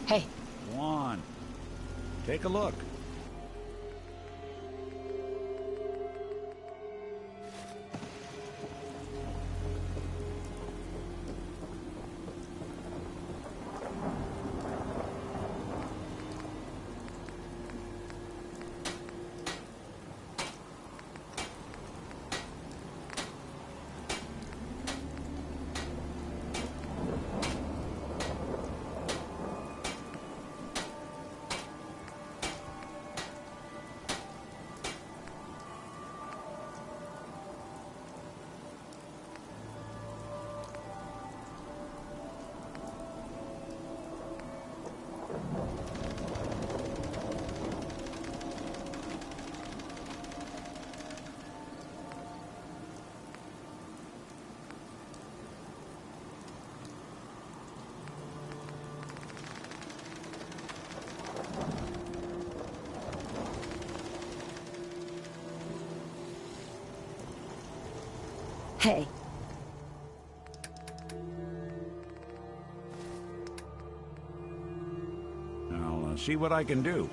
Hey. Go on. Take a look. Hey. I'll see what I can do.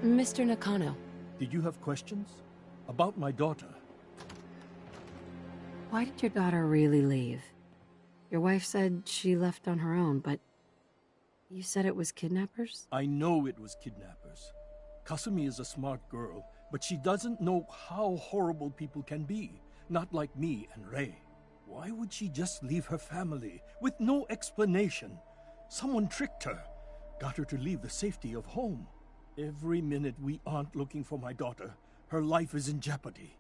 Mr. Nakano. Did you have questions? About my daughter? Why did your daughter really leave? Your wife said she left on her own, but you said it was kidnappers? I know it was kidnappers. Kasumi is a smart girl, but she doesn't know how horrible people can be. Not like me and Rei. Why would she just leave her family with no explanation? Someone tricked her. Got her to leave the safety of home. Every minute we aren't looking for my daughter, her life is in jeopardy.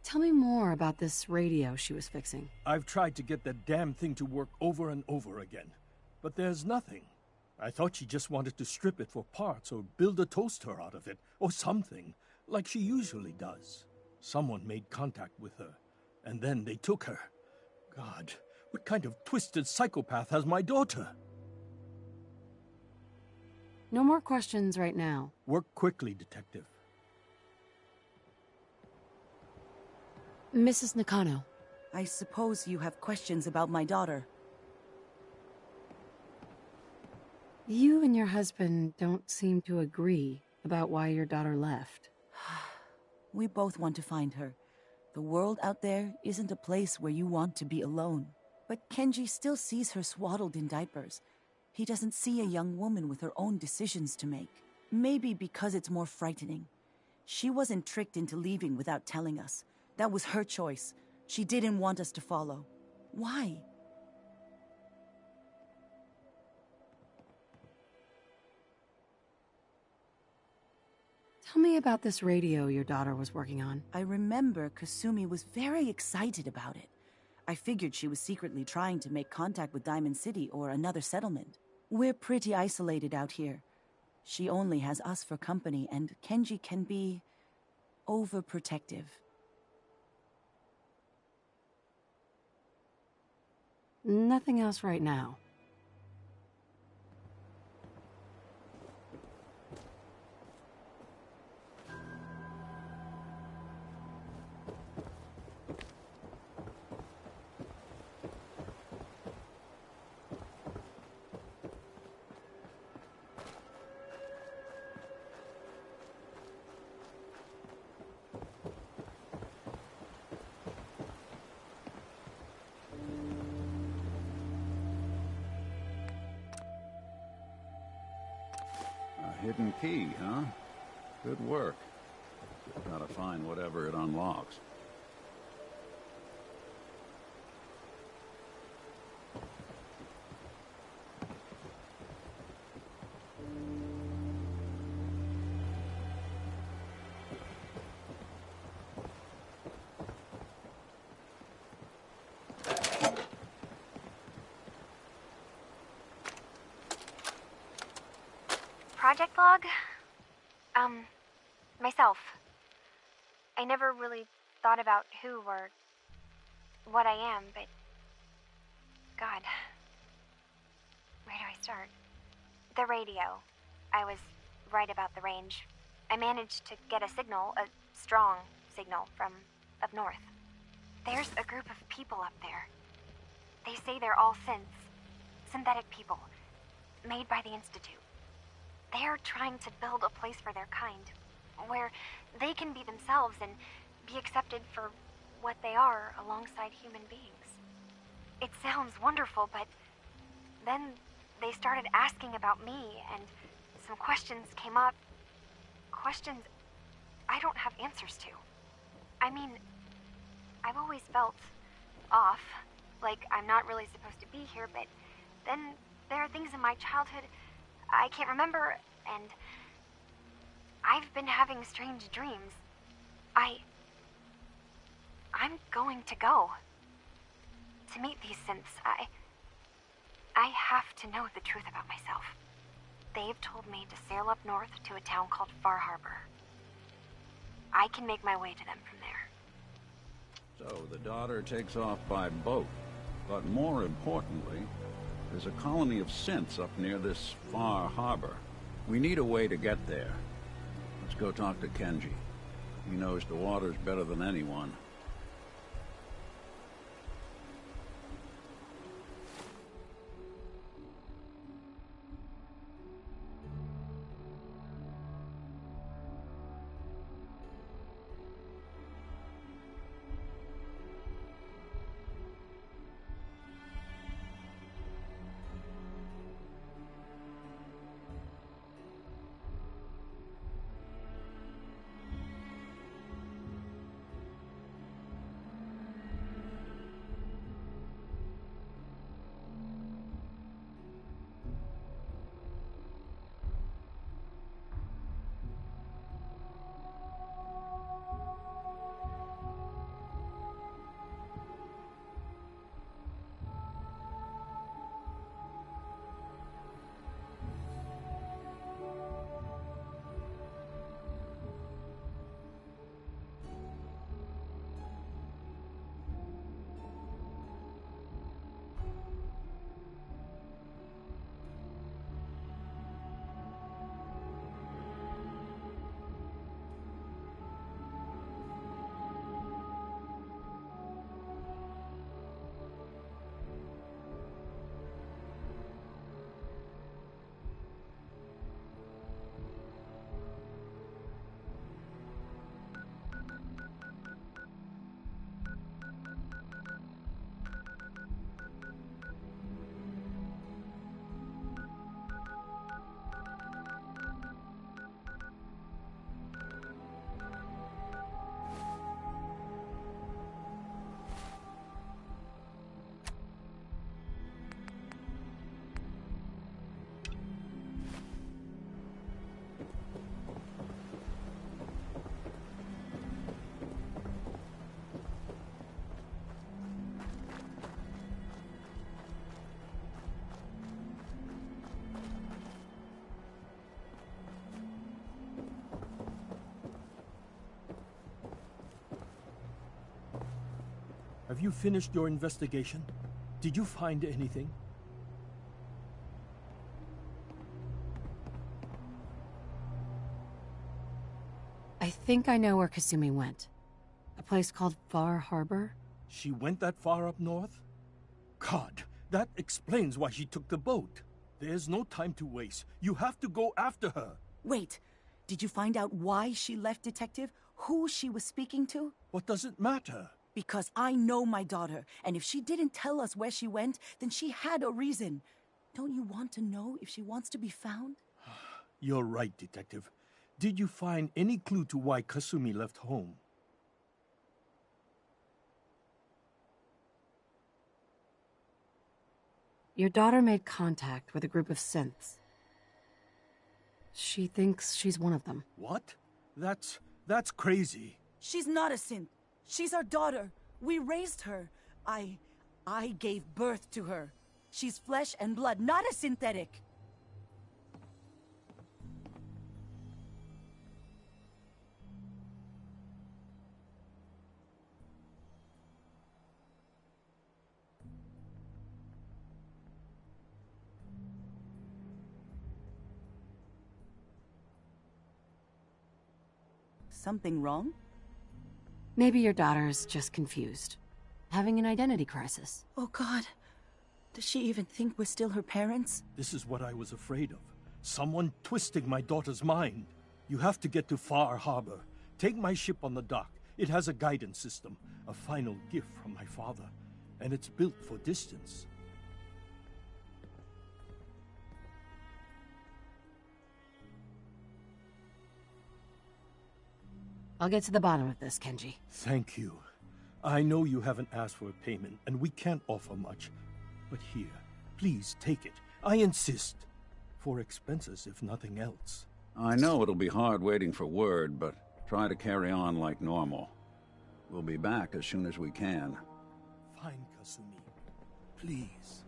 Tell me more about this radio she was fixing. I've tried to get that damn thing to work over and over again, but there's nothing. I thought she just wanted to strip it for parts or build a toaster out of it, or something, like she usually does. Someone made contact with her, and then they took her. God, what kind of twisted psychopath has my daughter? No more questions right now. Work quickly, Detective. Mrs. Nakano. I suppose you have questions about my daughter. You and your husband don't seem to agree about why your daughter left. We both want to find her. The world out there isn't a place where you want to be alone. But Kenji still sees her swaddled in diapers. He doesn't see a young woman with her own decisions to make. Maybe because it's more frightening. She wasn't tricked into leaving without telling us. That was her choice. She didn't want us to follow. Why? Tell me about this radio your daughter was working on. I remember Kasumi was very excited about it. I figured she was secretly trying to make contact with Diamond City or another settlement. We're pretty isolated out here. She only has us for company, and Kenji can be overprotective. Nothing else right now. hidden key, huh? Good work. Just gotta find whatever it unlocks. Project log? Myself. I never really thought about who or what I am, but... God. Where do I start? The radio. I was right about the range. I managed to get a signal, a strong signal, from up north. There's a group of people up there. They say they're all synths. Synthetic people. Made by the Institute. They're trying to build a place for their kind, where they can be themselves and be accepted for what they are alongside human beings. It sounds wonderful, but then they started asking about me, and some questions came up. Questions I don't have answers to. I mean, I've always felt off, like I'm not really supposed to be here, but then there are things in my childhood I can't remember, and I've been having strange dreams. I'm going to go. To meet these synths, I have to know the truth about myself. They've told me to sail up north to a town called Far Harbor. I can make my way to them from there. So, the daughter takes off by boat. But more importantly, there's a colony of synths up near this Far Harbor. We need a way to get there. Let's go talk to Kenji. He knows the waters better than anyone. Have you finished your investigation? Did you find anything? I think I know where Kasumi went. A place called Far Harbor? She went that far up north? God, that explains why she took the boat. There's no time to waste. You have to go after her. Wait, did you find out why she left, Detective? Who she was speaking to? What does it matter? Because I know my daughter, and if she didn't tell us where she went, then she had a reason. Don't you want to know if she wants to be found? You're right, Detective. Did you find any clue to why Kasumi left home? Your daughter made contact with a group of synths. She thinks she's one of them. What? That's crazy. She's not a synth. She's our daughter. We raised her. I gave birth to her. She's flesh and blood, not a synthetic. Something wrong? Maybe your daughter is just confused. Having an identity crisis. Oh God. Does she even think we're still her parents? This is what I was afraid of. Someone twisting my daughter's mind. You have to get to Far Harbor. Take my ship on the dock. It has a guidance system, a final gift from my father. And it's built for distance. I'll get to the bottom of this, Kenji. Thank you. I know you haven't asked for a payment, and we can't offer much. But here, please take it. I insist. For expenses, if nothing else. I know it'll be hard waiting for word, but try to carry on like normal. We'll be back as soon as we can. Fine, Kasumi. Please.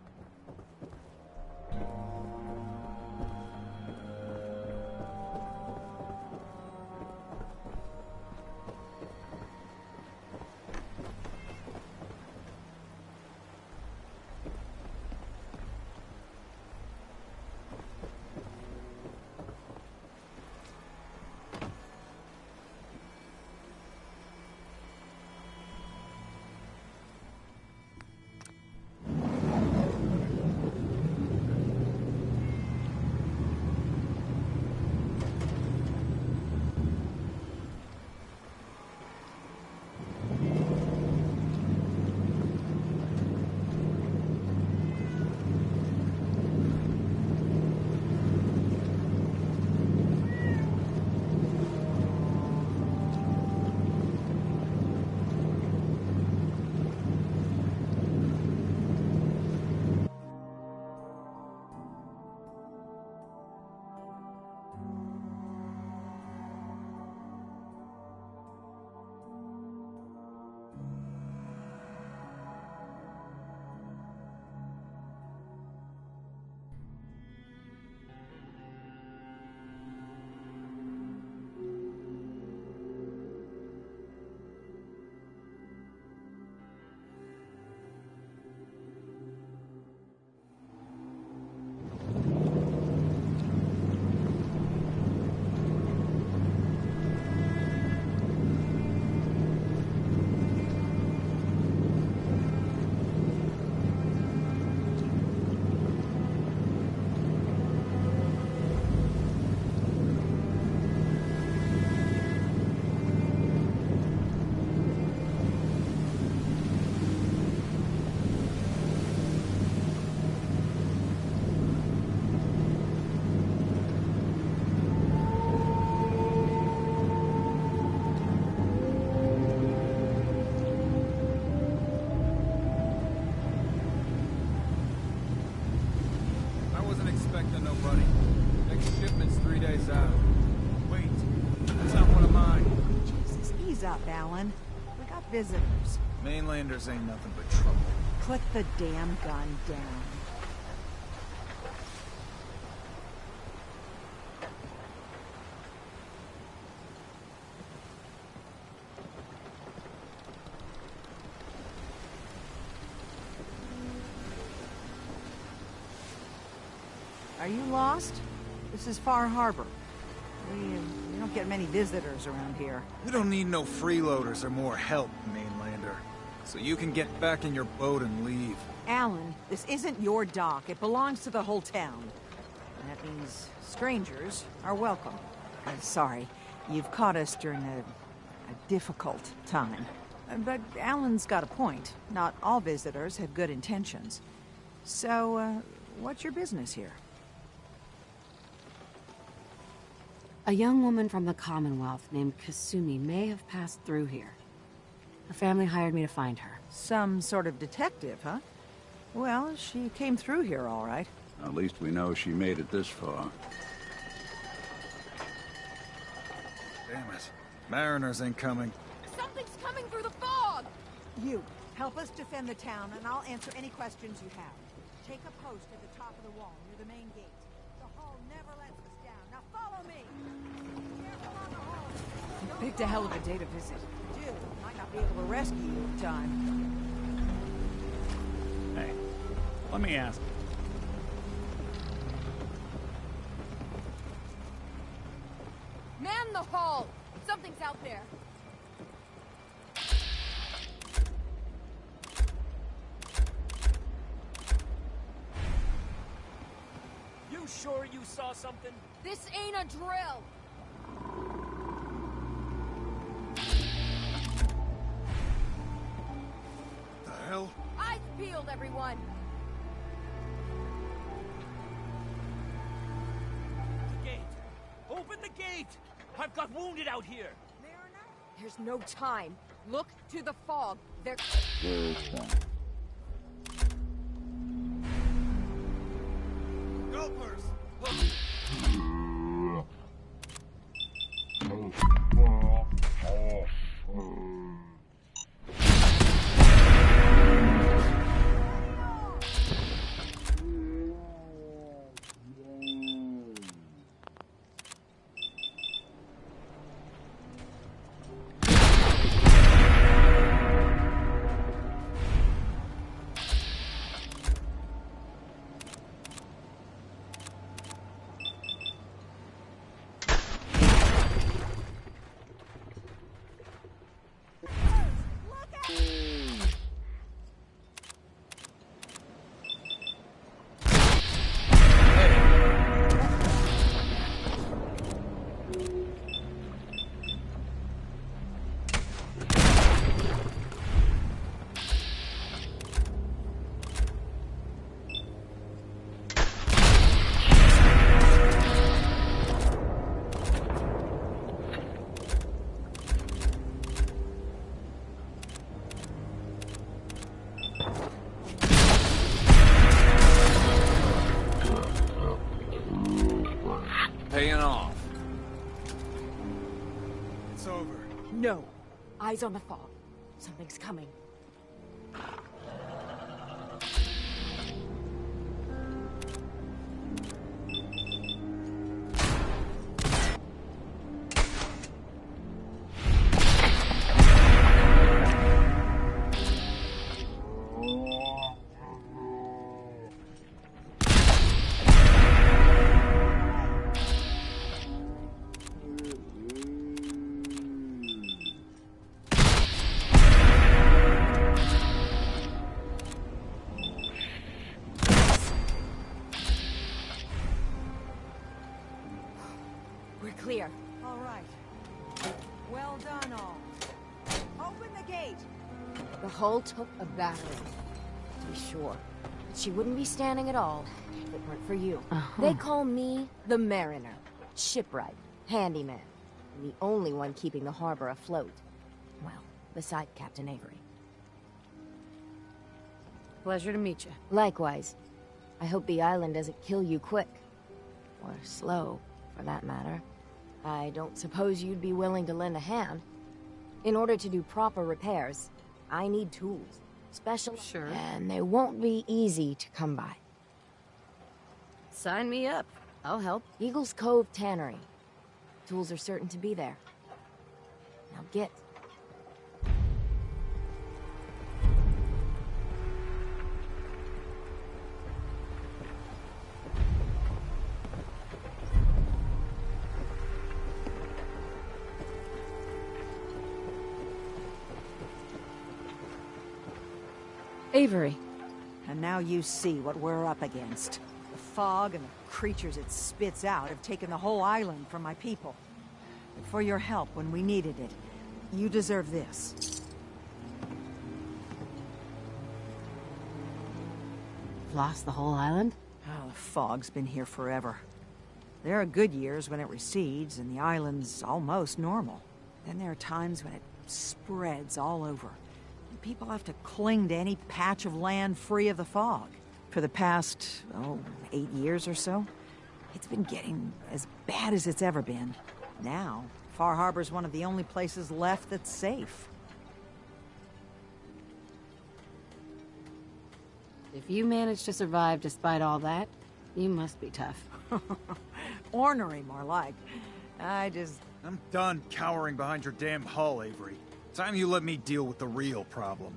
Nobody. Next shipment's 3 days out. Wait, that's not one of mine. Jesus, ease up, Alan. We got visitors. Mainlanders ain't nothing but trouble. Put the damn gun down. Are you lost? This is Far Harbor. We don't get many visitors around here. We don't need no freeloaders or more help, Mainlander. So you can get back in your boat and leave. Alan, this isn't your dock. It belongs to the whole town. And that means strangers are welcome. Sorry, you've caught us during a difficult time. But Alan's got a point. Not all visitors have good intentions. So, what's your business here? A young woman from the Commonwealth named Kasumi may have passed through here. Her family hired me to find her. Some sort of detective, huh? Well, she came through here all right. At least we know she made it this far. Damn it. Mariners ain't coming. Something's coming through the fog! You, help us defend the town, and I'll answer any questions you have. Take a post at the top of the wall, near the main gate. The hall never lets us down. Now follow me! Careful on the hall! You picked a hell of a day to visit. Dude, might not be able to rescue you in time. Hey, let me ask. Man the hall! Something's out there. You sure you saw something? This ain't a drill! The hell? Eyes peeled, everyone! The gate! Open the gate! I've got wounded out here! There's no time. Look to the fog. They're... Gulpers! Paying off. It's over. No. Eyes on the fog. Something's coming. We're clear. All right. Well done, all. Open the gate! The hull took a battering, to be sure. But she wouldn't be standing at all if it weren't for you. They call me the Mariner. Shipwright, handyman, and the only one keeping the harbor afloat. Well, beside Captain Avery. Pleasure to meet you. Likewise. I hope the island doesn't kill you quick. Or slow, for that matter. I don't suppose you'd be willing to lend a hand. In order to do proper repairs, I need tools. Special... Sure. And they won't be easy to come by. Sign me up. I'll help. Eagles Cove Tannery. Tools are certain to be there. Now get. Avery. And now you see what we're up against. The fog and the creatures it spits out have taken the whole island from my people. But for your help when we needed it, you deserve this. Lost the whole island? Oh, the fog's been here forever. There are good years when it recedes and the island's almost normal. Then there are times when it spreads all over. People have to cling to any patch of land free of the fog. For the past, 8 years or so, it's been getting as bad as it's ever been. Now, Far Harbor's one of the only places left that's safe. If you managed to survive despite all that, you must be tough. Ornery, more like. I'm done cowering behind your damn hull, Avery. Time you let me deal with the real problem.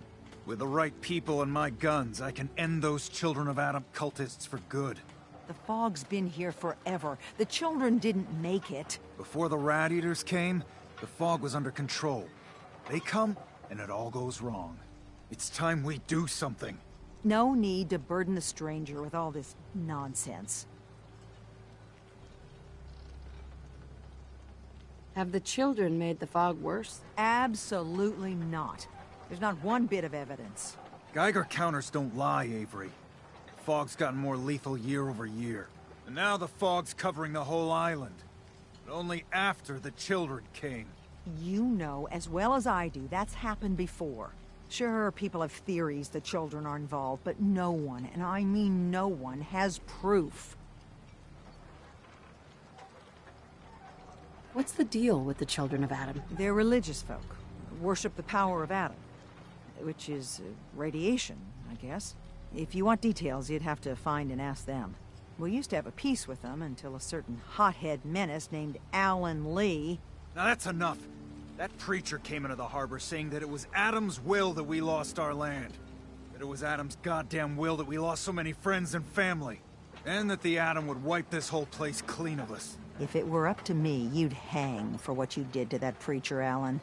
With the right people and my guns, I can end those Children of Adam cultists for good. The fog's been here forever. The children didn't make it. Before the Rat Eaters came, the fog was under control. They come, and it all goes wrong. It's time we do something. No need to burden the stranger with all this nonsense. Have the children made the fog worse? Absolutely not. There's not one bit of evidence. Geiger counters don't lie, Avery. The fog's gotten more lethal year over year. And now the fog's covering the whole island. But only after the children came. You know as well as I do that's happened before. Sure, people have theories the children are involved, but no one, and I mean no one, has proof. What's the deal with the Children of Adam? They're religious folk. Worship the power of Adam. Which is radiation, I guess. If you want details, you'd have to find and ask them. We used to have a peace with them until a certain hothead menace named Alan Lee... Now that's enough. That preacher came into the harbor saying that it was Adam's will that we lost our land. That it was Adam's goddamn will that we lost so many friends and family. And that the Adam would wipe this whole place clean of us. If it were up to me, you'd hang for what you did to that preacher, Alan.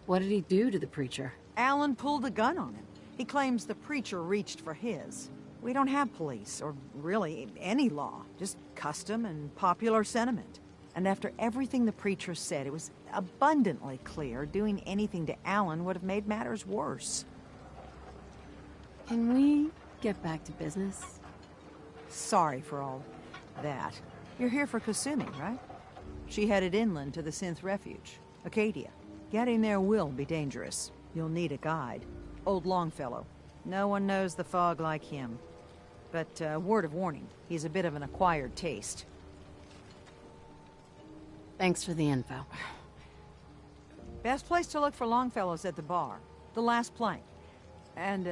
What did he do to the preacher? Alan pulled a gun on him. He claims the preacher reached for his. We don't have police, or really any law, just custom and popular sentiment. And after everything the preacher said, it was abundantly clear doing anything to Alan would have made matters worse. Can we get back to business? Sorry for all that. You're here for Kasumi, right? She headed inland to the Synth Refuge, Acadia. Getting there will be dangerous. You'll need a guide. Old Longfellow. No one knows the fog like him. But, word of warning, he's a bit of an acquired taste. Thanks for the info. Best place to look for Longfellow's at the bar. The last plank. And,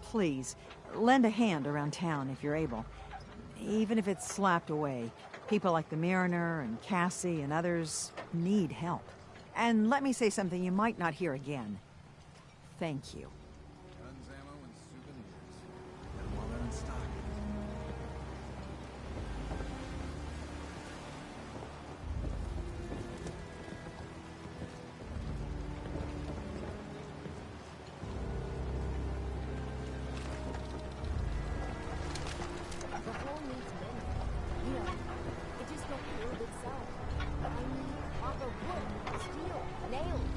please, lend a hand around town if you're able. Even if it's slapped away. People like the Mariner and Cassie and others need help. And let me say something you might not hear again. Thank you. Guns, ammo, and souvenirs. And while they're in stock. The hole needs mending. You know, it just won't build itself. I need proper wood, steel, nails.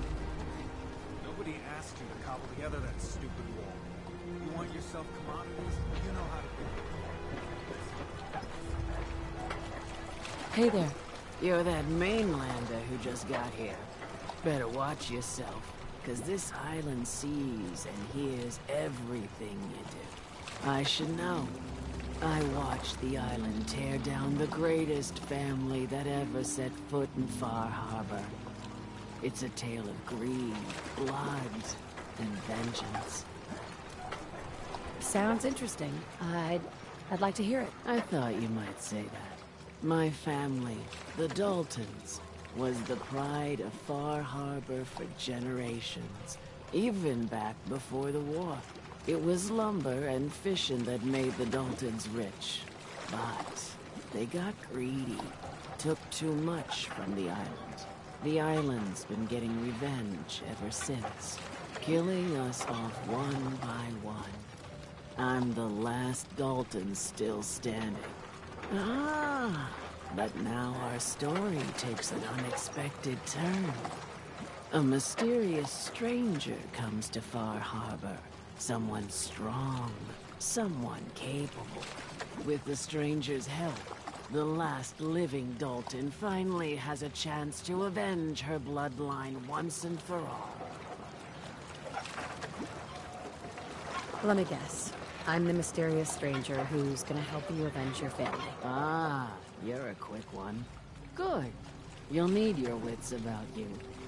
Nobody asked you to cobble together that stupid wall. You want yourself commodities? You know how to do it. Hey there. You're that mainlander who just got here. Better watch yourself, because this island sees and hears everything you do. I should know. I watched the island tear down the greatest family that ever set foot in Far Harbor. It's a tale of greed, blood, and vengeance. Sounds interesting. I'd like to hear it. I thought you might say that. My family, the Daltons, was the pride of Far Harbor for generations, even back before the war. It was lumber and fishing that made the Daltons rich. But they got greedy, took too much from the island. The island's been getting revenge ever since, killing us off one by one. I'm the last Dalton still standing. Ah, but now our story takes an unexpected turn. A mysterious stranger comes to Far Harbor. Someone strong, Someone capable. With the stranger's help, the last living Dalton finally has a chance to avenge her bloodline once and for all. Let me guess. I'm the mysterious stranger who's gonna help you avenge your family. Ah, you're a quick one. Good. You'll need your wits about you,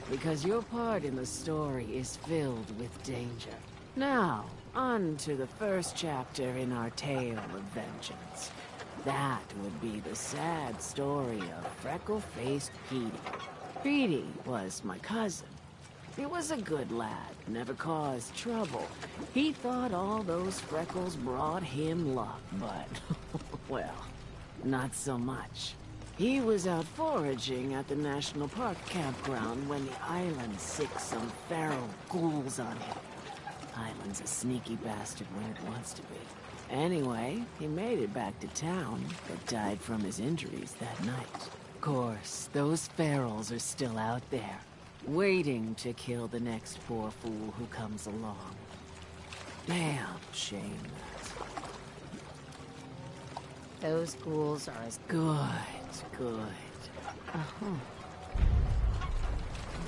because your part in the story is filled with danger. Now, on to the first chapter in our tale of vengeance. That would be the sad story of freckle-faced Petey. Petey was my cousin. He was a good lad, never caused trouble. He thought all those freckles brought him luck, but, well, not so much. He was out foraging at the National Park campground when the island sicked some feral ghouls on him. Island's a sneaky bastard when it wants to be. Anyway, he made it back to town, but died from his injuries that night. Of course, those ferals are still out there, waiting to kill the next poor fool who comes along. Damn shame that. Those ghouls are as Good.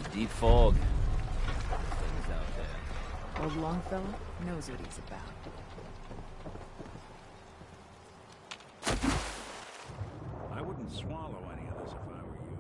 The deep fog. Things out there. Old Longfellow knows what he's about. I wouldn't swallow any of this if I were you.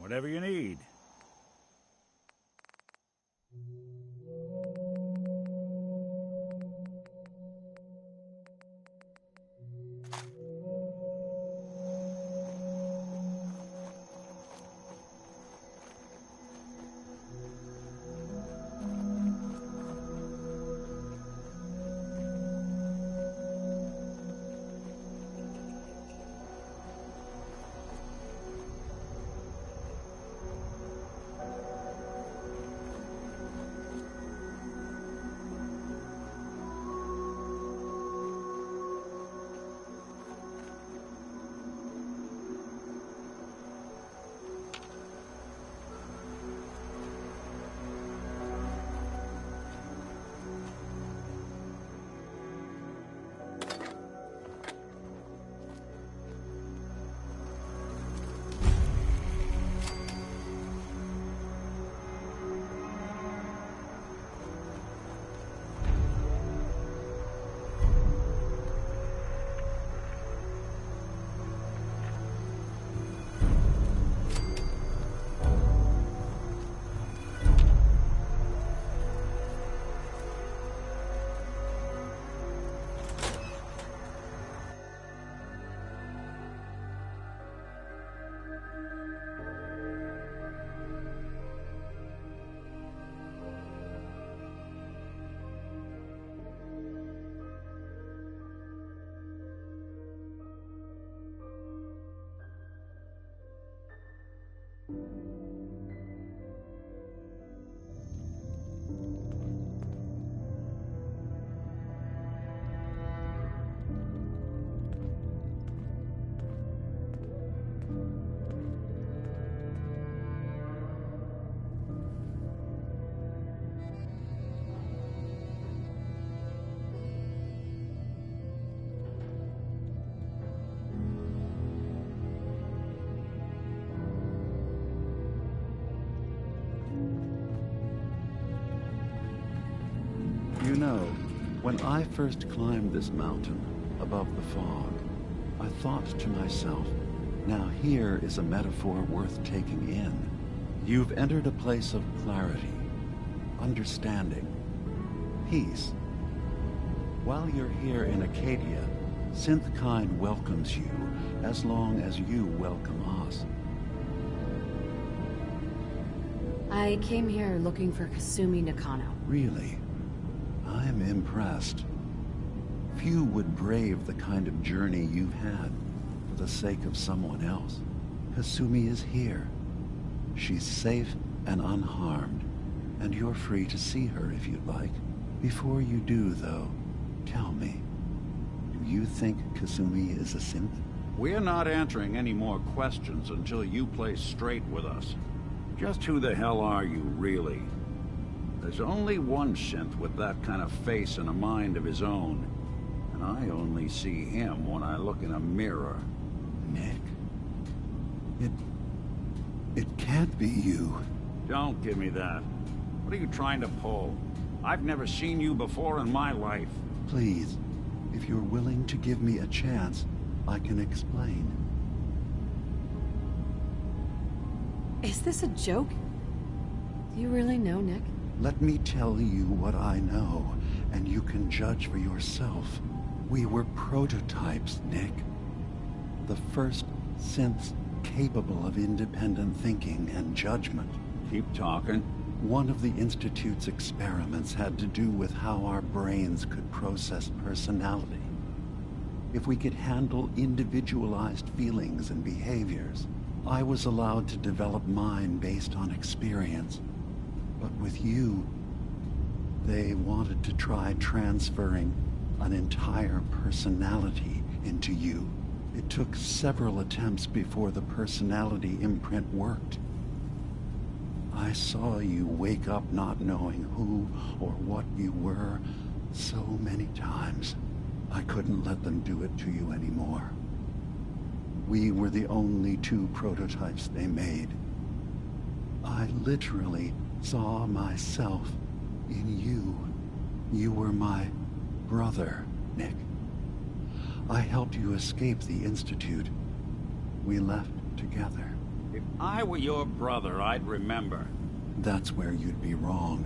Whatever you need. You know, when I first climbed this mountain above the fog, I thought to myself, now here is a metaphor worth taking in. You've entered a place of clarity, understanding, peace. While you're here in Acadia, Synthkind welcomes you as long as you welcome us. I came here looking for Kasumi Nakano. Really? I'm impressed. Few would brave the kind of journey you've had for the sake of someone else. Kasumi is here. She's safe and unharmed, and you're free to see her if you'd like. Before you do, though, tell me, do you think Kasumi is a synth? We're not answering any more questions until you play straight with us. Just who the hell are you, really? There's only one synth with that kind of face and a mind of his own. And I only see him when I look in a mirror. Nick? It can't be you. Don't give me that. What are you trying to pull? I've never seen you before in my life. Please, if you're willing to give me a chance, I can explain. Is this a joke? Do you really know, Nick? Let me tell you what I know, and you can judge for yourself. We were prototypes, Nick. The first synths capable of independent thinking and judgment. Keep talking. One of the Institute's experiments had to do with how our brains could process personality. If we could handle individualized feelings and behaviors, I was allowed to develop mine based on experience. But with you, they wanted to try transferring an entire personality into you. It took several attempts before the personality imprint worked. I saw you wake up not knowing who or what you were so many times. I couldn't let them do it to you anymore. We were the only two prototypes they made. I literally saw myself in you. You were my brother, Nick. I helped you escape the Institute. We left together. If I were your brother, I'd remember. That's where you'd be wrong.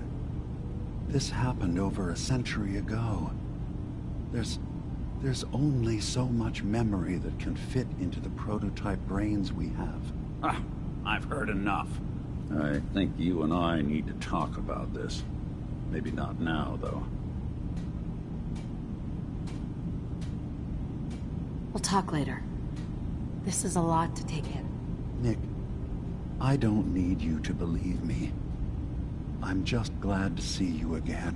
This happened over a century ago. There's only so much memory that can fit into the prototype brains we have. Ah, I've heard enough. I think you and I need to talk about this. Maybe not now, though. We'll talk later. This is a lot to take in. Nick, I don't need you to believe me. I'm just glad to see you again.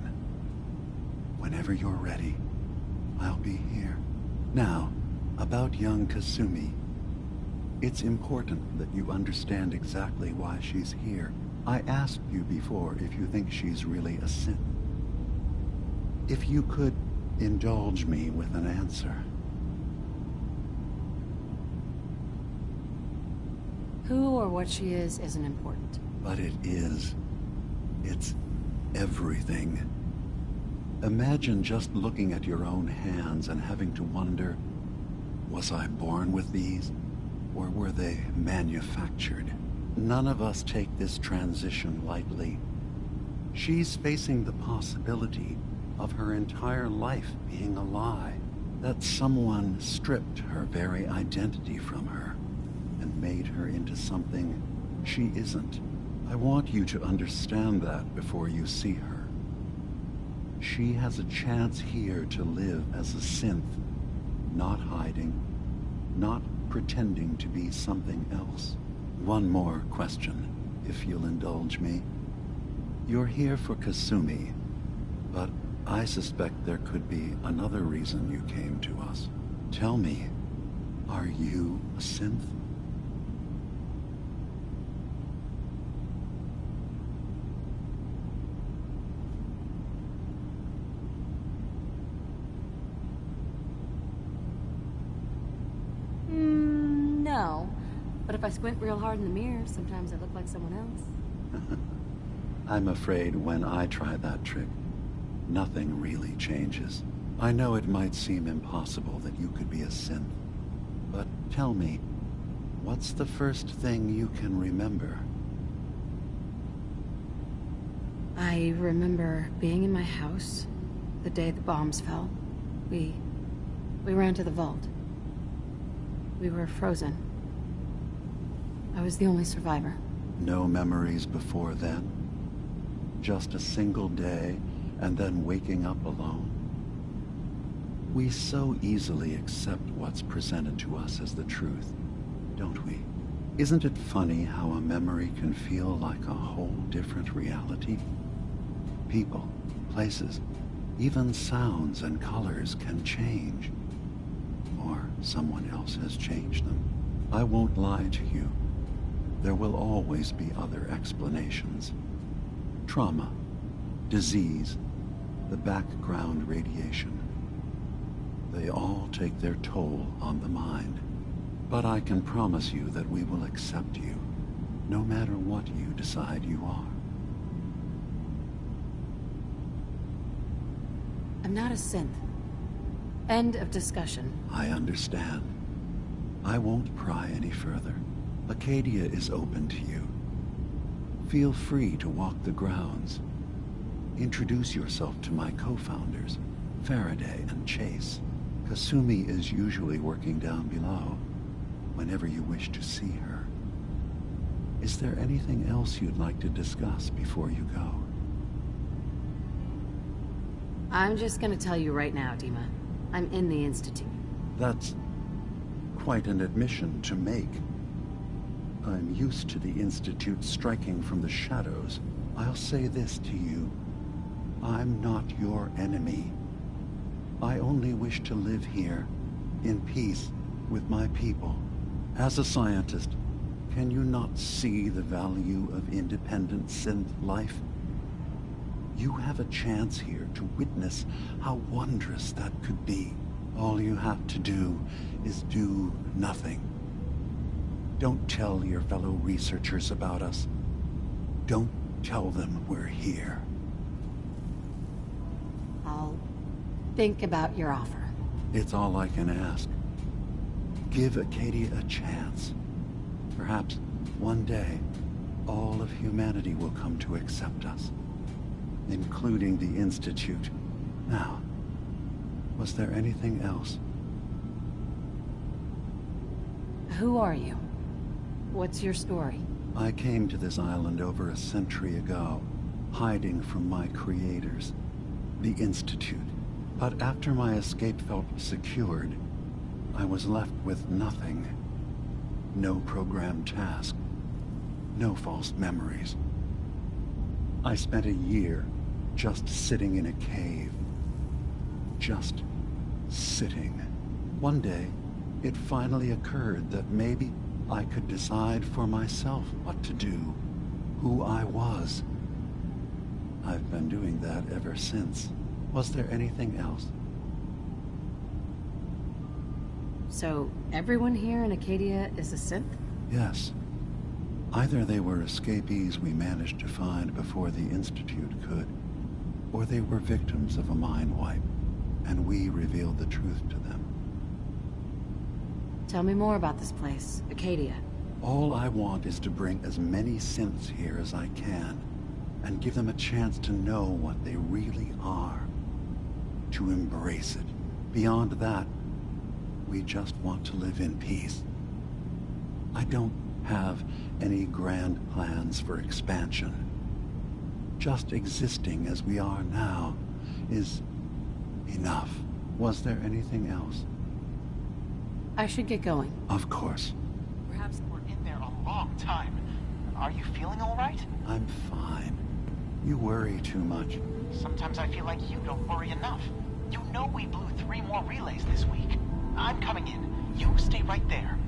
Whenever you're ready, I'll be here. Now, about young Kasumi. It's important that you understand exactly why she's here. I asked you before if you think she's really a synth. If you could indulge me with an answer. Who or what she is isn't important. But it is. It's everything. Imagine just looking at your own hands and having to wonder, was I born with these? Or were they manufactured? None of us take this transition lightly. She's facing the possibility of her entire life being a lie. That someone stripped her very identity from her and made her into something she isn't. I want you to understand that before you see her. She has a chance here to live as a synth, not hiding, not pretending to be something else. One more question, if you'll indulge me. You're here for Kasumi, but I suspect there could be another reason you came to us. Tell me, are you a synth? No. But if I squint real hard in the mirror, sometimes I look like someone else. I'm afraid when I try that trick, nothing really changes. I know it might seem impossible that you could be a synth, but tell me, what's the first thing you can remember? I remember being in my house the day the bombs fell. We ran to the vault. We were frozen. I was the only survivor. No memories before then? Just a single day, and then waking up alone? We so easily accept what's presented to us as the truth, don't we? Isn't it funny how a memory can feel like a whole different reality? People, places, even sounds and colors can change. Or someone else has changed them. I won't lie to you. There will always be other explanations. Trauma, disease, the background radiation. They all take their toll on the mind. But I can promise you that we will accept you, no matter what you decide you are. I'm not a synth. End of discussion. I understand. I won't pry any further. Acadia is open to you. Feel free to walk the grounds. Introduce yourself to my co-founders, Faraday and Chase. Kasumi is usually working down below, whenever you wish to see her. Is there anything else you'd like to discuss before you go? I'm just gonna tell you right now, Dima. I'm in the Institute. That's quite an admission to make. I'm used to the Institute striking from the shadows. I'll say this to you. I'm not your enemy. I only wish to live here, in peace, with my people. As a scientist, can you not see the value of independent synth life? You have a chance here to witness how wondrous that could be. All you have to do is do nothing. Don't tell your fellow researchers about us. Don't tell them we're here. I'll think about your offer. It's all I can ask. Give Acadia a chance. Perhaps One day, all of humanity will come to accept us, including the Institute. Now, was there anything else? Who are you? What's your story? I came to this island over a century ago, hiding from my creators, the Institute. But after my escape felt secured, I was left with nothing. No programmed task. No false memories. I spent a year just sitting in a cave. Just sitting. One day, it finally occurred that maybe I could decide for myself what to do, who I was. I've been doing that ever since. Was there anything else? So, everyone here in Acadia is a synth? Yes. Either they were escapees we managed to find before the Institute could, or they were victims of a mind wipe, and we revealed the truth to them. Tell me more about this place, Acadia. All I want is to bring as many synths here as I can, and give them a chance to know what they really are. To embrace it. Beyond that, we just want to live in peace. I don't have any grand plans for expansion. Just existing as we are now is enough. Was there anything else? I should get going. Of course. Perhaps we're in there a long time. Are you feeling all right? I'm fine. You worry too much. Sometimes I feel like you don't worry enough. You know we blew 3 more relays this week. I'm coming in. You stay right there.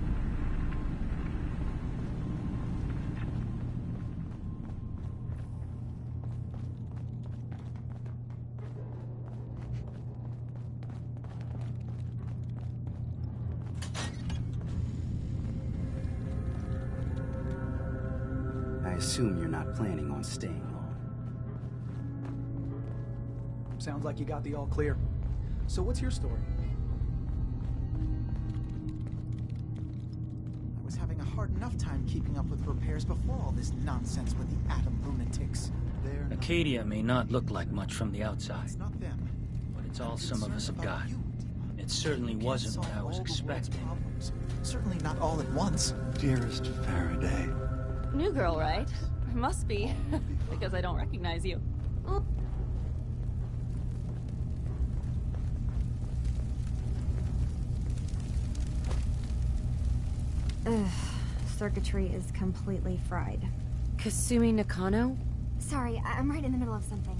I assume you're not planning on staying long. Sounds like you got the all clear. So what's your story? I was having a hard enough time keeping up with repairs before all this nonsense with the Atom lunatics. Acadia may not look like much from the outside, It's not them. but it's all some of us have got. It certainly wasn't what I was expecting. Certainly not all at once. Dearest Faraday. New girl, right? Must be, because I don't recognize you. Ugh, circuitry is completely fried. Kasumi Nakano? Sorry, I'm right in the middle of something.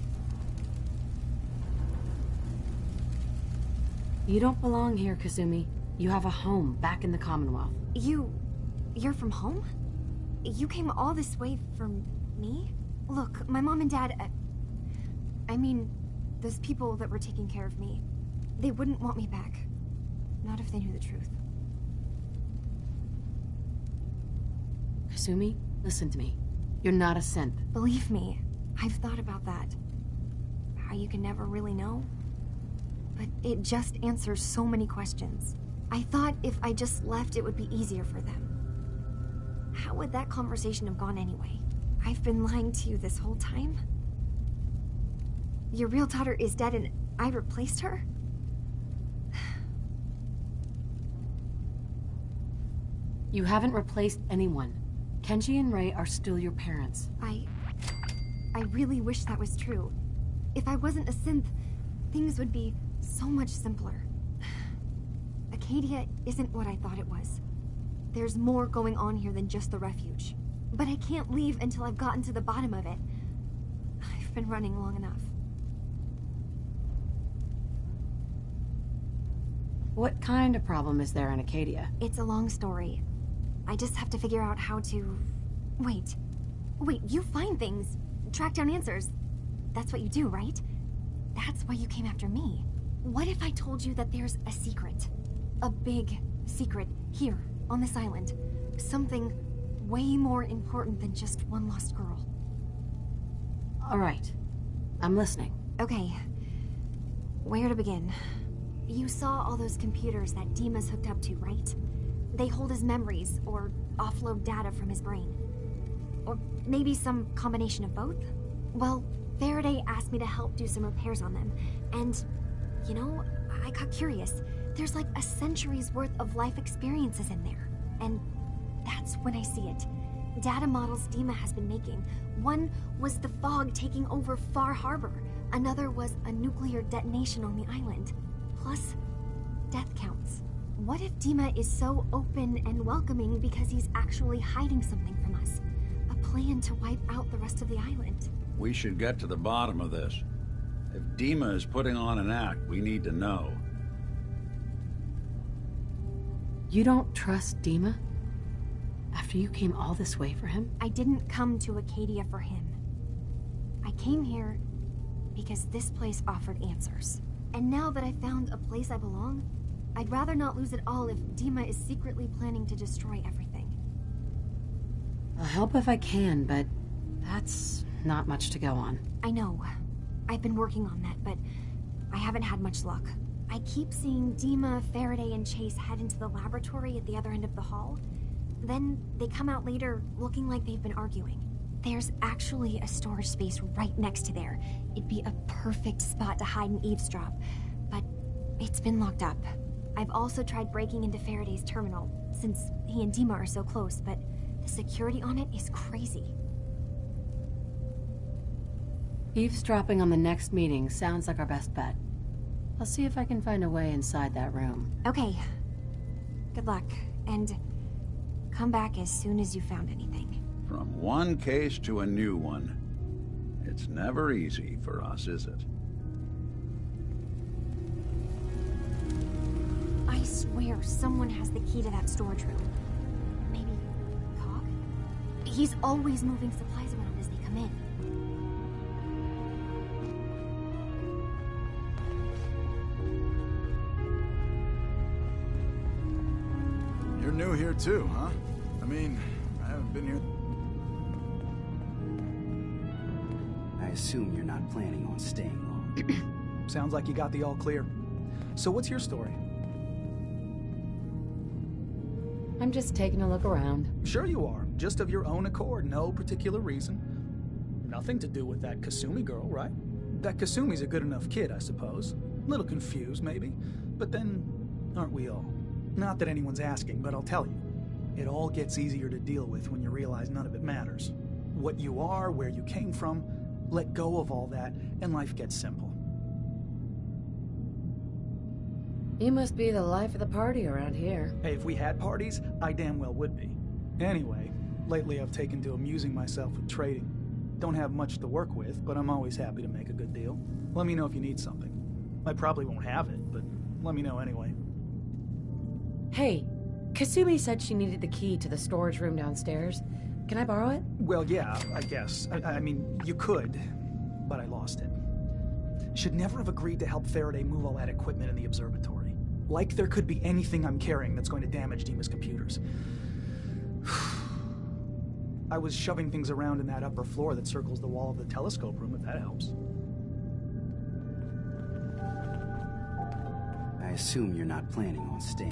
You don't belong here, Kasumi. You have a home back in the Commonwealth. You're from home? You came all this way for me? Look, my mom and dad... I mean, those people that were taking care of me, they wouldn't want me back. Not if they knew the truth. Kasumi, listen to me. You're not a synth. Believe me, I've thought about that. How you can never really know. But it just answers so many questions. I thought if I just left, it would be easier for them. How would that conversation have gone anyway? I've been lying to you this whole time? Your real daughter is dead and I replaced her? You haven't replaced anyone. Kenji and Rei are still your parents. I really wish that was true. If I wasn't a synth, things would be so much simpler. Acadia isn't what I thought it was. There's more going on here than just the refuge. But I can't leave until I've gotten to the bottom of it. I've been running long enough. What kind of problem is there in Acadia? It's a long story. I just have to figure out how to... Wait, you find things. Track down answers. That's what you do, right? That's why you came after me. What if I told you that there's a secret? A big secret here, on this island. Something way more important than just one lost girl. All right. I'm listening. Okay. Where to begin? You saw all those computers that Dima's hooked up to, right? They hold his memories, or offload data from his brain. Or maybe some combination of both? Well, Faraday asked me to help do some repairs on them, and, you know, I got curious. There's like a century's worth of life experiences in there, and that's when I see it. Data models Dima has been making. One was the fog taking over Far Harbor. Another was a nuclear detonation on the island. Plus, death counts. What if Dima is so open and welcoming because he's actually hiding something from us? A plan to wipe out the rest of the island. We should get to the bottom of this. If Dima is putting on an act, we need to know. You don't trust Dima? After you came all this way for him? I didn't come to Acadia for him. I came here because this place offered answers. And now that I found a place I belong, I'd rather not lose it all if Dima is secretly planning to destroy everything. I'll help if I can, but that's not much to go on. I know. I've been working on that, but I haven't had much luck. I keep seeing Dima, Faraday, and Chase head into the laboratory at the other end of the hall. Then they come out later looking like they've been arguing. There's actually a storage space right next to there. It'd be a perfect spot to hide and eavesdrop, but it's been locked up. I've also tried breaking into Faraday's terminal, since he and Dima are so close, but the security on it is crazy. Eavesdropping on the next meeting sounds like our best bet. I'll see if I can find a way inside that room. Okay. Good luck, and come back as soon as you found anything. From one case to a new one. It's never easy for us, is it? I swear someone has the key to that storage room. Maybe Cog? He's always moving supplies around as they come in. You're new here too, huh? I mean, I haven't been here... I assume you're not planning on staying long. Sounds like you got the all clear. So what's your story? I'm just taking a look around. Sure you are. Just of your own accord, no particular reason. Nothing to do with that Kasumi girl, right? That Kasumi's a good enough kid, I suppose. A little confused, maybe. But then, aren't we all? Not that anyone's asking, but I'll tell you. It all gets easier to deal with when you realize none of it matters. What you are, where you came from, let go of all that, and life gets simple. You must be the life of the party around here. Hey, if we had parties, I damn well would be. Anyway, lately I've taken to amusing myself with trading. Don't have much to work with, but I'm always happy to make a good deal. Let me know if you need something. I probably won't have it, but let me know anyway. Hey, Kasumi said she needed the key to the storage room downstairs. Can I borrow it? Well, yeah, I guess. I mean, you could, but I lost it. Should never have agreed to help Faraday move all that equipment in the observatory. Like there could be anything I'm carrying that's going to damage Dima's computers. I was shoving things around in that upper floor that circles the wall of the telescope room, if that helps. I assume you're not planning on staying.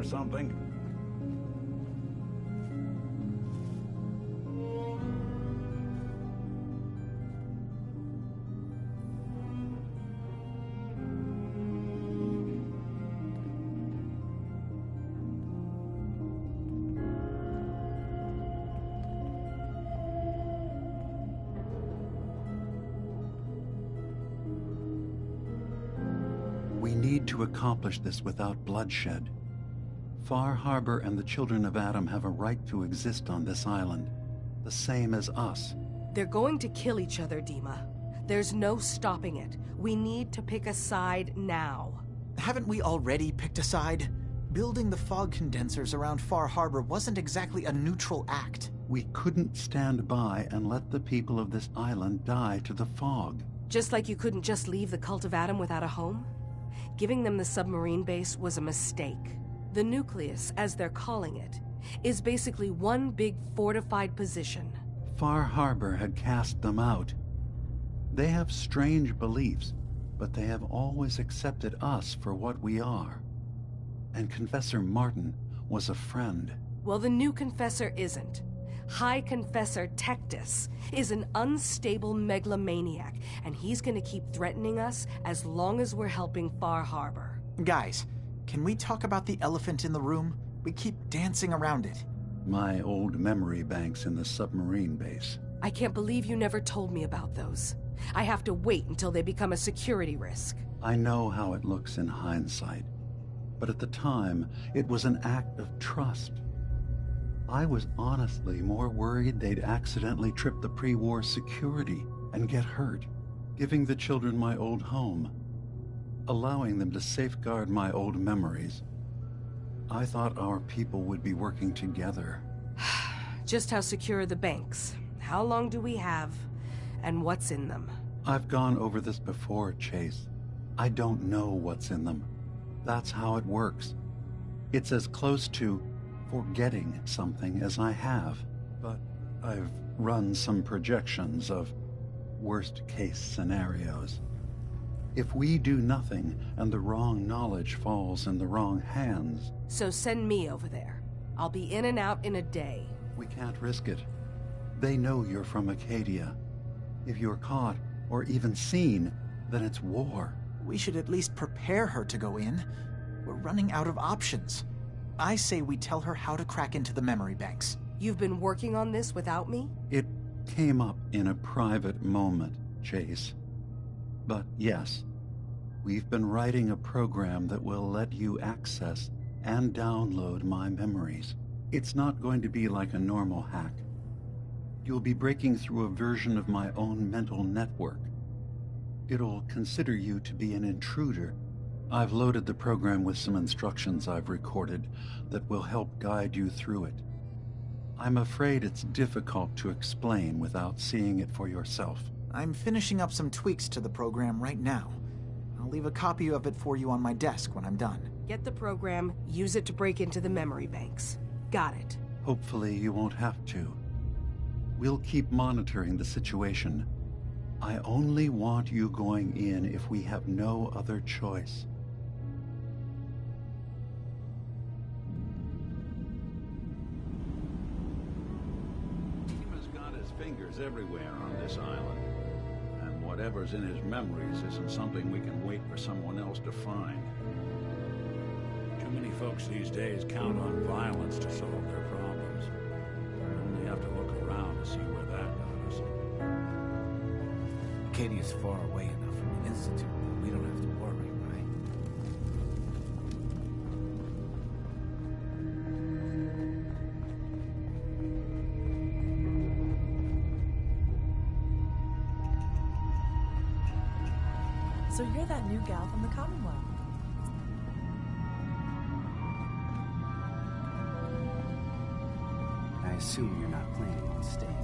or something? We need to accomplish this without bloodshed. Far Harbor and the children of Adam have a right to exist on this island, the same as us. They're going to kill each other, Dima. There's no stopping it. We need to pick a side now. Haven't we already picked a side? Building the fog condensers around Far Harbor wasn't exactly a neutral act. We couldn't stand by and let the people of this island die to the fog. Just like you couldn't just leave the Cult of Adam without a home? Giving them the submarine base was a mistake. The nucleus, as they're calling it, is basically one big fortified position. Far Harbor had cast them out. They have strange beliefs, but they have always accepted us for what we are. And Confessor Martin was a friend. Well, the new Confessor isn't. High Confessor Tectus is an unstable megalomaniac, and he's gonna keep threatening us as long as we're helping Far Harbor. Guys, can we talk about the elephant in the room? We keep dancing around it. My old memory banks in the submarine base. I can't believe you never told me about those. I have to wait until they become a security risk. I know how it looks in hindsight, but at the time, it was an act of trust. I was honestly more worried they'd accidentally trip the pre-war security and get hurt, giving the children my old home, allowing them to safeguard my old memories. I thought our people would be working together. Just how secure are the banks? How long do we have? And what's in them? I've gone over this before, Chase. I don't know what's in them. That's how it works. It's as close to forgetting something as I have, but I've run some projections of worst-case scenarios. If we do nothing and the wrong knowledge falls in the wrong hands... So send me over there. I'll be in and out in a day. We can't risk it. They know you're from Acadia. If you're caught, or even seen, then it's war. We should at least prepare her to go in. We're running out of options. I say we tell her how to crack into the memory banks. You've been working on this without me? It came up in a private moment, Chase. But yes, we've been writing a program that will let you access and download my memories. It's not going to be like a normal hack. You'll be breaking through a version of my own mental network. It'll consider you to be an intruder. I've loaded the program with some instructions I've recorded that will help guide you through it. I'm afraid it's difficult to explain without seeing it for yourself. I'm finishing up some tweaks to the program right now. I'll leave a copy of it for you on my desk when I'm done. Get the program, use it to break into the memory banks. Got it. Hopefully you won't have to. We'll keep monitoring the situation. I only want you going in if we have no other choice. Dima's got his fingers everywhere on this island. And whatever's in his memories isn't something we can wait for someone else to find. Too many folks these days count on violence to solve their problems. We only have to look around to see where that got us. Acadia's far away enough from the Institute that we don't have to worry, right? So you're that new gal from the Commonwealth. I assume you're not planning on staying long.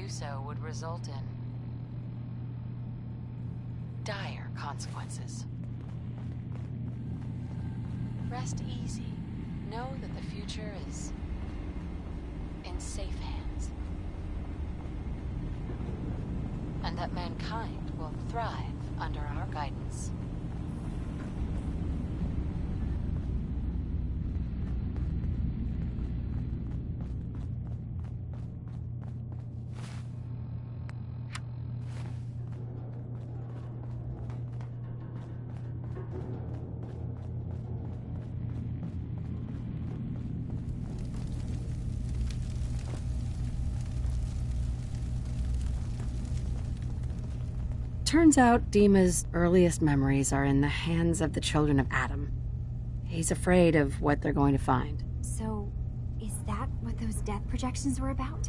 do so would result in dire consequences. Rest easy. Know that the future is in safe hands. And that mankind will thrive under our guidance. Turns out Dima's earliest memories are in the hands of the children of Adam. He's afraid of what they're going to find. So, is that what those death projections were about?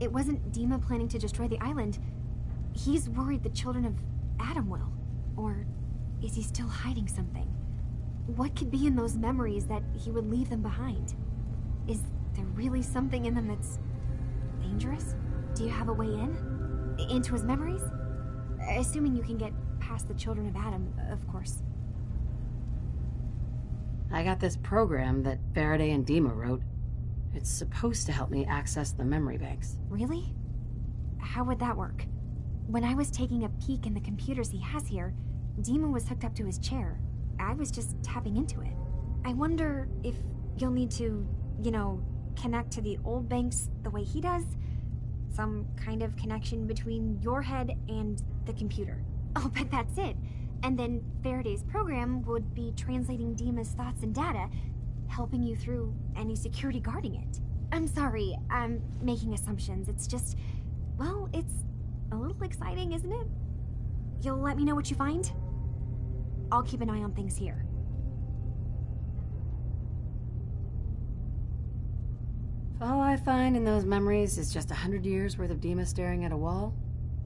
It wasn't Dima planning to destroy the island. He's worried the children of Adam will. Or is he still hiding something? What could be in those memories that he would leave them behind? Is there really something in them that's dangerous? Do you have a way in? Into his memories? Assuming you can get past the children of Adam, of course. I got this program that Faraday and Dima wrote. It's supposed to help me access the memory banks. Really? How would that work? When I was taking a peek in the computers he has here, Dima was hooked up to his chair. I was just tapping into it. I wonder if you'll need to, connect to the old banks the way he does? Some kind of connection between your head and the computer. I'll bet that's it. And then Faraday's program would be translating Dima's thoughts and data, helping you through any security guarding it. I'm sorry, I'm making assumptions. It's just, well, it's a little exciting, isn't it? You'll let me know what you find? I'll keep an eye on things here. If all I find in those memories is just 100 years worth of Dima staring at a wall,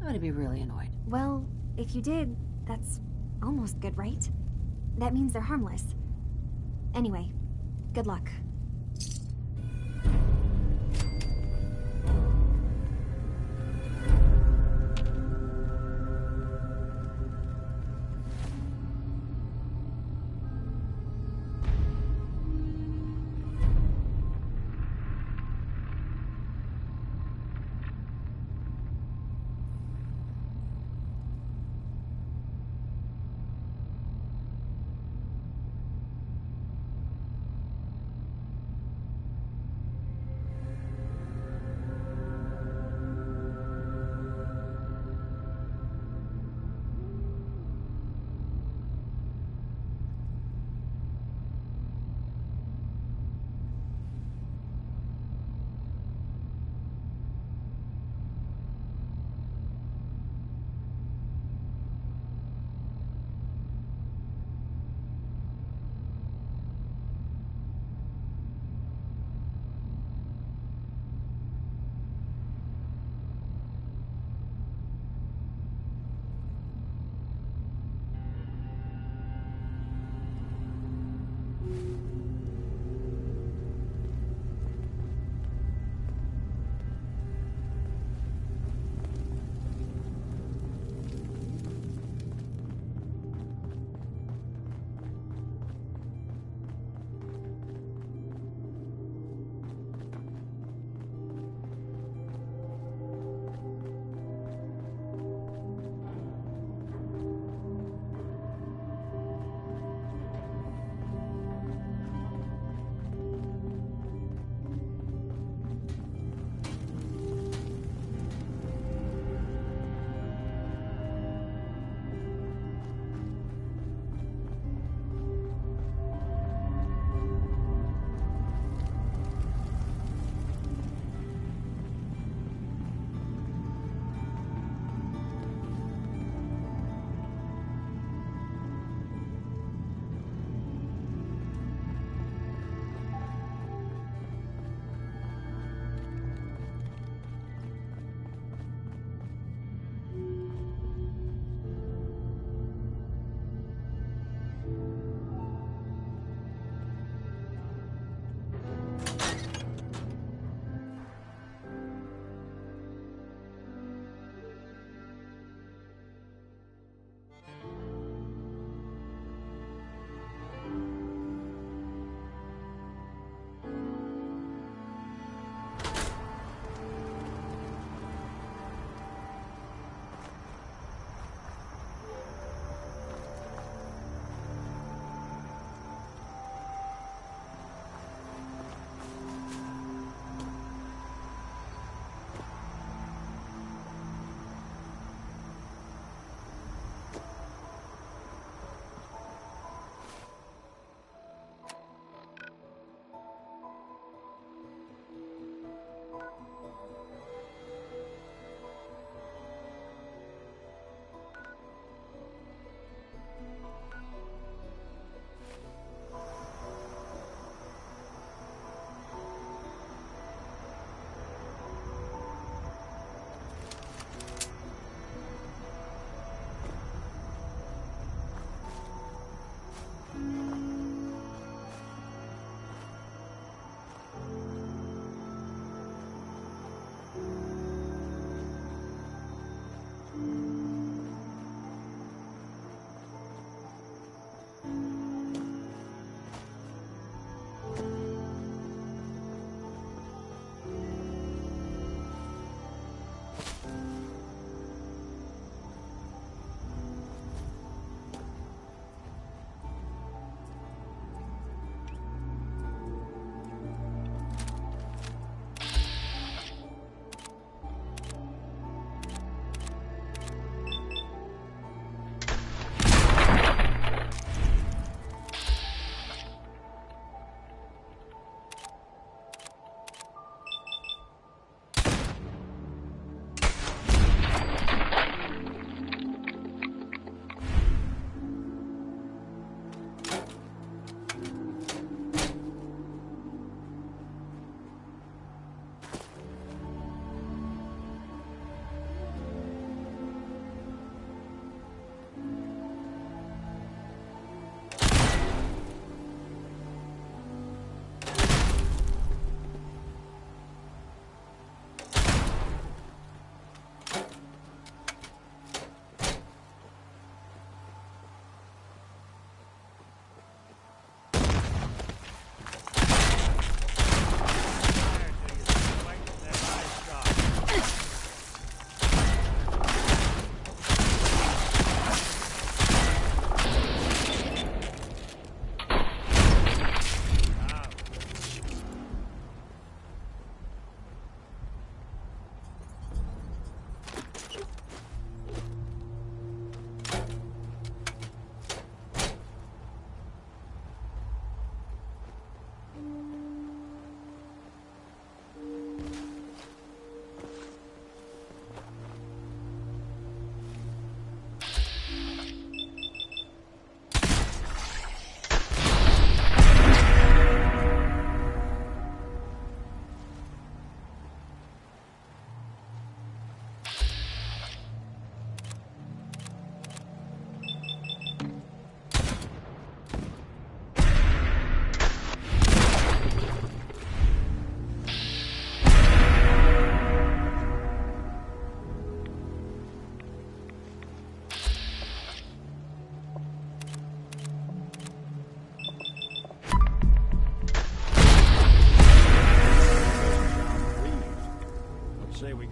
I'm gonna be really annoyed. Well, if you did, that's almost good, right? That means they're harmless. Anyway, good luck.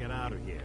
get out of here.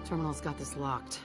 Terminal's got this locked.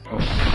Oh.